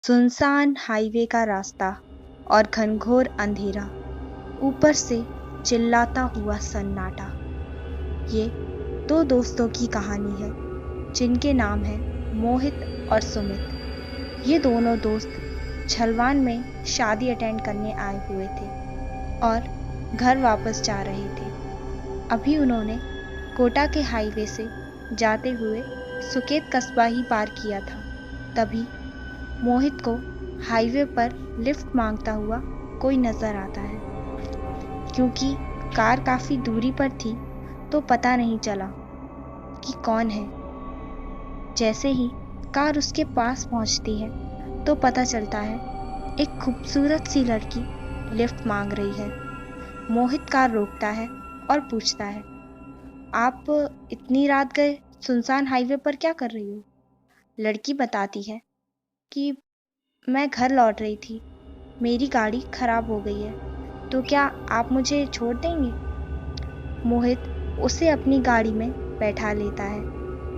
सुनसान हाईवे का रास्ता और घनघोर अंधेरा, ऊपर से चिल्लाता हुआ सन्नाटा। ये दो दोस्तों की कहानी है जिनके नाम है मोहित और सुमित। ये दोनों दोस्त झलवान में शादी अटेंड करने आए हुए थे और घर वापस जा रहे थे। अभी उन्होंने कोटा के हाईवे से जाते हुए सुकेत कस्बा ही पार किया था। तभी मोहित को हाईवे पर लिफ्ट मांगता हुआ कोई नजर आता है। क्योंकि कार काफी दूरी पर थी तो पता नहीं चला कि कौन है। जैसे ही कार उसके पास पहुंचती है तो पता चलता है एक खूबसूरत सी लड़की लिफ्ट मांग रही है। मोहित कार रोकता है और पूछता है, आप इतनी रात गए सुनसान हाईवे पर क्या कर रही हो? लड़की बताती है कि मैं घर लौट रही थी, मेरी गाड़ी खराब हो गई है, तो क्या आप मुझे छोड़ देंगे? मोहित उसे अपनी गाड़ी में बैठा लेता है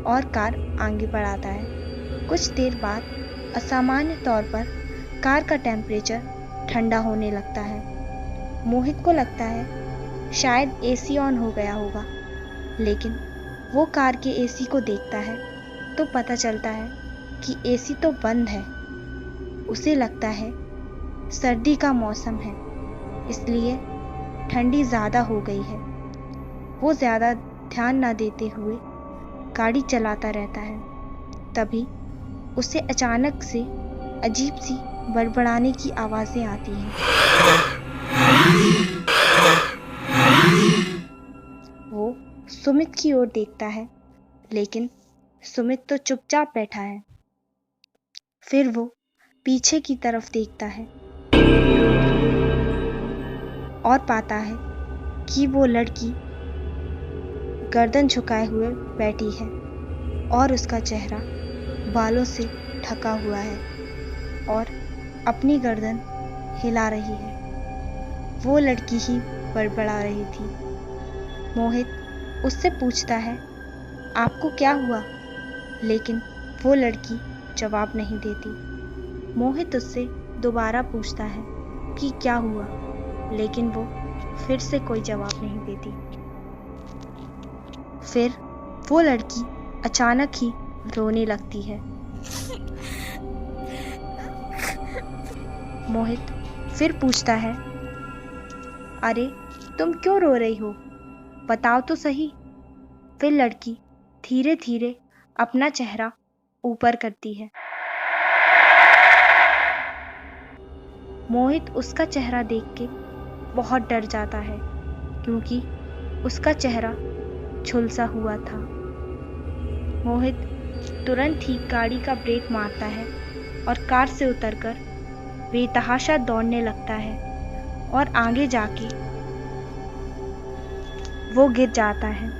और कार आगे बढ़ाता है। कुछ देर बाद असामान्य तौर पर कार का टेम्परेचर ठंडा होने लगता है। मोहित को लगता है शायद एसी ऑन हो गया होगा, लेकिन वो कार के एसी को देखता है तो पता चलता है कि एसी तो बंद है। उसे लगता है सर्दी का मौसम है, इसलिए ठंडी ज़्यादा हो गई है। वो ज़्यादा ध्यान न देते हुए गाड़ी चलाता रहता है। तभी उसे अचानक से अजीब सी बड़बड़ाने की आवाज़ें आती हैं। वो सुमित की ओर देखता है, लेकिन सुमित तो चुपचाप बैठा है। फिर वो पीछे की तरफ देखता है और पाता है कि वो लड़की गर्दन झुकाए हुए बैठी है और उसका चेहरा बालों से ढका हुआ है और अपनी गर्दन हिला रही है। वो लड़की ही बड़बड़ा रही थी। मोहित उससे पूछता है, आपको क्या हुआ? लेकिन वो लड़की जवाब नहीं देती। मोहित उससे दोबारा पूछता है कि क्या हुआ, लेकिन वो फिर से कोई जवाब नहीं देती। फिर वो लड़की अचानक ही रोने लगती है। मोहित फिर पूछता है, अरे तुम क्यों रो रही हो? बताओ तो सही। फिर लड़की धीरे धीरे अपना चेहरा ऊपर करती है। मोहित उसका चेहरा देख के बहुत डर जाता है, क्योंकि उसका चेहरा झुलसा हुआ था। मोहित तुरंत ही गाड़ी का ब्रेक मारता है और कार से उतरकर बेतहाशा दौड़ने लगता है और आगे जाके वो गिर जाता है,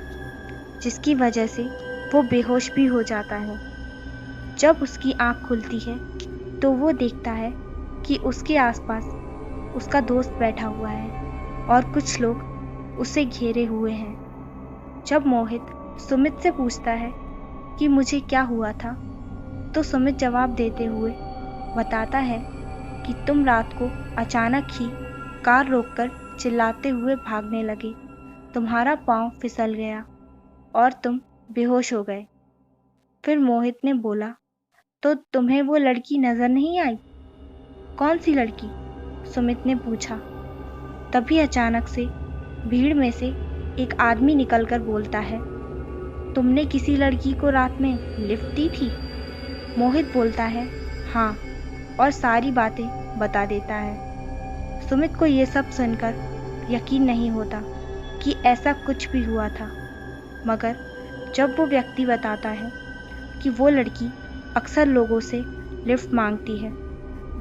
जिसकी वजह से वो बेहोश भी हो जाता है। जब उसकी आंख खुलती है तो वो देखता है कि उसके आसपास उसका दोस्त बैठा हुआ है और कुछ लोग उसे घेरे हुए हैं। जब मोहित सुमित से पूछता है कि मुझे क्या हुआ था, तो सुमित जवाब देते हुए बताता है कि तुम रात को अचानक ही कार रोककर चिल्लाते हुए भागने लगे, तुम्हारा पाँव फिसल गया और तुम बेहोश हो गए। फिर मोहित ने बोला, तो तुम्हें वो लड़की नजर नहीं आई? कौन सी लड़की? सुमित ने पूछा। तभी अचानक से भीड़ में से एक आदमी निकलकर बोलता है, तुमने किसी लड़की को रात में लिफ्ट दी थी? मोहित बोलता है, हाँ, और सारी बातें बता देता है। सुमित को ये सब सुनकर यकीन नहीं होता कि ऐसा कुछ भी हुआ था, मगर जब वो व्यक्ति बताता है कि वो लड़की अक्सर लोगों से लिफ्ट मांगती है।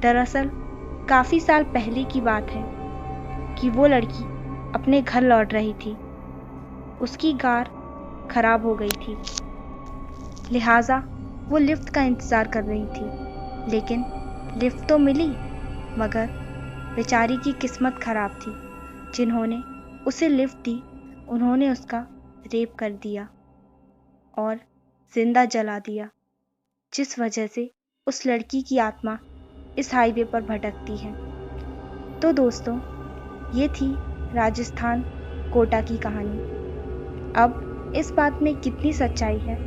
दरअसल काफ़ी साल पहले की बात है कि वो लड़की अपने घर लौट रही थी। उसकी कार खराब हो गई थी, लिहाजा वो लिफ्ट का इंतज़ार कर रही थी। लेकिन लिफ्ट तो मिली, मगर बेचारी की किस्मत खराब थी। जिन्होंने उसे लिफ्ट दी उन्होंने उसका रेप कर दिया और जिंदा जला दिया, जिस वजह से उस लड़की की आत्मा इस हाईवे पर भटकती हैं। तो दोस्तों, ये थी राजस्थान कोटा की कहानी। अब इस बात में कितनी सच्चाई है,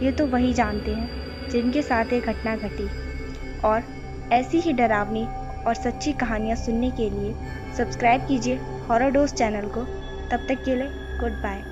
ये तो वही जानते हैं जिनके साथ ये घटना घटी। और ऐसी ही डरावनी और सच्ची कहानियाँ सुनने के लिए सब्सक्राइब कीजिए हॉरर डोज चैनल को। तब तक के लिए गुड बाय।